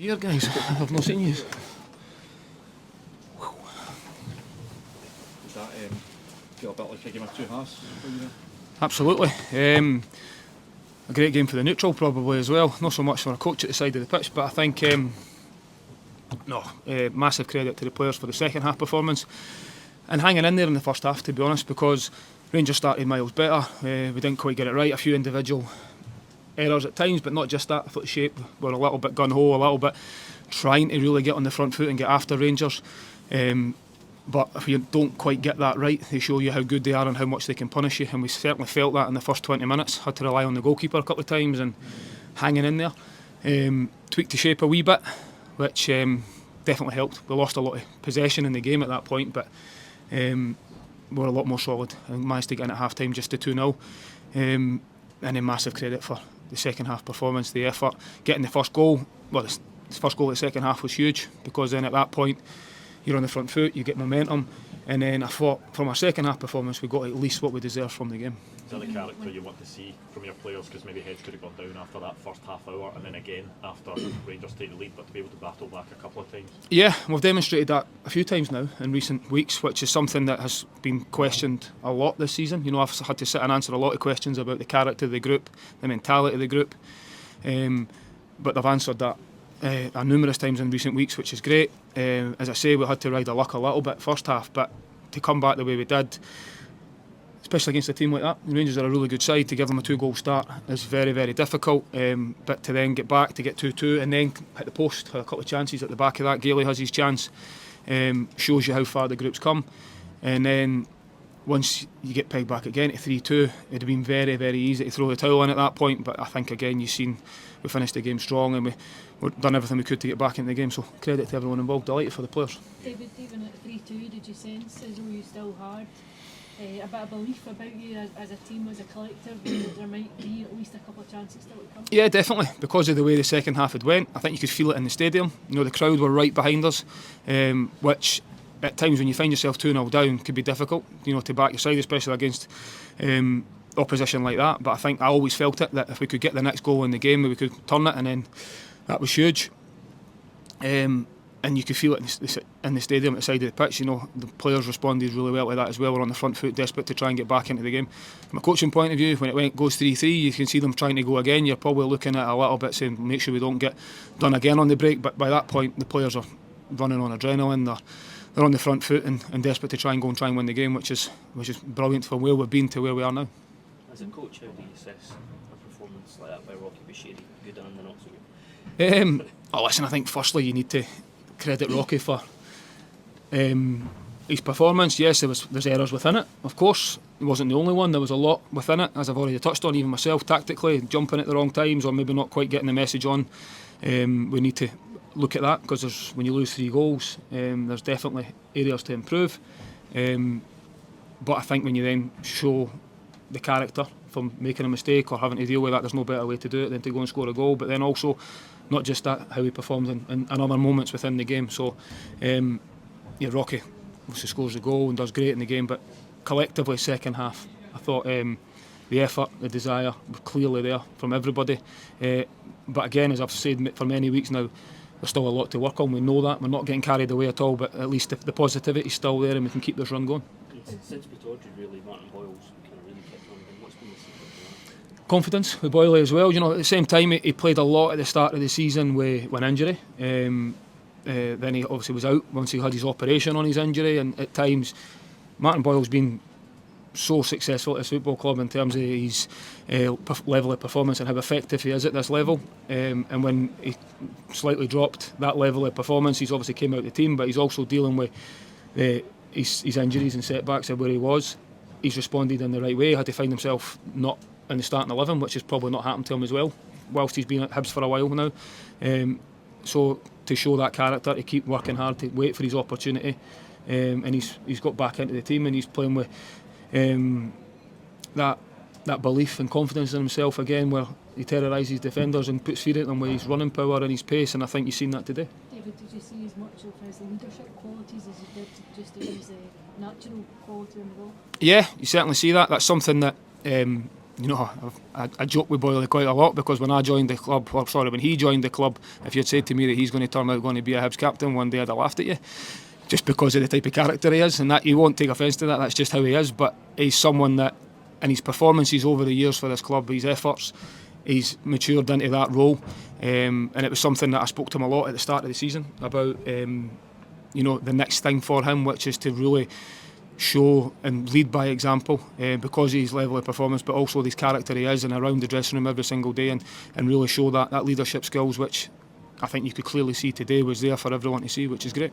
Here, guys, I've not seen you. Does that feel a bit like a game of two halves for you there? Absolutely. A great game for the neutral probably as well. Not so much for a coach at the side of the pitch, but I think massive credit to the players for the second half performance and hanging in there in the first half, to be honest, because Rangers started miles better. We didn't quite get it right. A few individual errors at times, but not just that. I thought the shape were a little bit gun-ho, a little bit trying to really get on the front foot and get after Rangers. But if you don't quite get that right, they show you how good they are and how much they can punish you. And we certainly felt that in the first 20 minutes. Had to rely on the goalkeeper a couple of times and hanging in there. Tweaked the shape a wee bit, which definitely helped. We lost a lot of possession in the game at that point, but we're a lot more solid and managed to get in at half-time just to 2-0. And then massive credit for the second half performance, the effort. Getting the first goal, well, the first goal of the second half was huge, because then at that point you're on the front foot, you get momentum, and then I thought from our second half performance we got at least what we deserved from the game. Is that the character you want to see from your players? Because maybe heads could have gone down after that first half hour, and then again after Rangers take the lead, but to be able to battle back a couple of times? Yeah, we've demonstrated that a few times now in recent weeks, which is something that has been questioned a lot this season. You know, I've had to sit and answer a lot of questions about the character of the group, the mentality of the group, but they've answered that numerous times in recent weeks, which is great. As I say, we had to ride our luck a little bit first half, but to come back the way we did, especially against a team like that, the Rangers are a really good side. To give them a 2-goal start is very, very difficult, but to then get back, to get 2-2 and then hit the post, had a couple of chances at the back of that. Gailey has his chance, shows you how far the group's come. And then once you get pegged back again to 3-2, it'd have been very, very easy to throw the towel in at that point, but I think again you've seen we finished the game strong and we've done everything we could to get back into the game, so credit to everyone involved. Delighted for the players. David, even at 3-2, did you sense as though you still had a bit of belief about you as a team, as a collective, that there might be at least a couple of chances still to come? Yeah, definitely, because of the way the second half had went. I think you could feel it in the stadium. You know, the crowd were right behind us, which at times when you find yourself 2-0 down could be difficult, you know, to back your side, especially against opposition like that. But I think I always felt it, that if we could get the next goal in the game, we could turn it, and then that was huge. And you could feel it in the stadium at the side of the pitch. You know, the players responded really well to that as well. We're on the front foot, desperate to try and get back into the game. From a coaching point of view, when it goes 3-3, you can see them trying to go again. You're probably looking at a little bit saying, make sure we don't get done again on the break. But by that point, the players are running on adrenaline. They're on the front foot and desperate to try and win the game, which is brilliant from where we've been to where we are now. As a coach, how do you assess a performance like that by Rocky Bashiri, good and not so good? Listen, I think firstly you need to credit Rocky for his performance. Yes, there's errors within it, of course. He wasn't the only one. There was a lot within it, as I've already touched on, even myself, tactically, jumping at the wrong times or maybe not quite getting the message on. We need to look at that, because when you lose 3 goals, there's definitely areas to improve. But I think when you then show the character from making a mistake or having to deal with that, there's no better way to do it than to go and score a goal. But then also, not just that, how he performs in other moments within the game. So, Rocky obviously scores the goal and does great in the game, but collectively, second half, I thought the effort, the desire were clearly there from everybody. But again, as I've said for many weeks now, there's still a lot to work on. We know that. We're not getting carried away at all, but at least the positivity's still there and we can keep this run going. Since Pittodrie, really, Martin Boyle's kind of really kept on. What's been the secret to that? Confidence with Boyle as well. You know, at the same time, he played a lot at the start of the season with an injury. Then he obviously was out once he had his operation on his injury, and at times Martin Boyle's been so successful at his football club in terms of his level of performance and how effective he is at this level. And when he slightly dropped that level of performance, he's obviously came out of the team, but he's also dealing with his injuries and setbacks of where he was. He's responded in the right way. He had to find himself not in the starting 11, which has probably not happened to him as well, whilst he's been at Hibs for a while now. So to show that character, to keep working hard, to wait for his opportunity, and he's got back into the team and he's playing with that belief and confidence in himself again, where he terrorises defenders and puts fear at them with his running power and his pace, and I think you've seen that today. David, did you see as much of his leadership qualities as you did just his natural quality on the ball? Yeah, you certainly see that. That's something that you know, I joke with Boyle quite a lot, because when I joined the club, or sorry, when he joined the club, if you'd said to me that he's going to turn out going to be a Hibs captain one day, I'd have laughed at you, just because of the type of character he is, and that he won't take offence to that. That's just how he is. But he's someone that, in his performances over the years for this club, his efforts, he's matured into that role, and it was something that I spoke to him a lot at the start of the season about, you know, the next thing for him, which is to really show and lead by example, because of his level of performance, but also his character he is, and around the dressing room every single day, and really show that leadership skills, which I think you could clearly see today was there for everyone to see, which is great.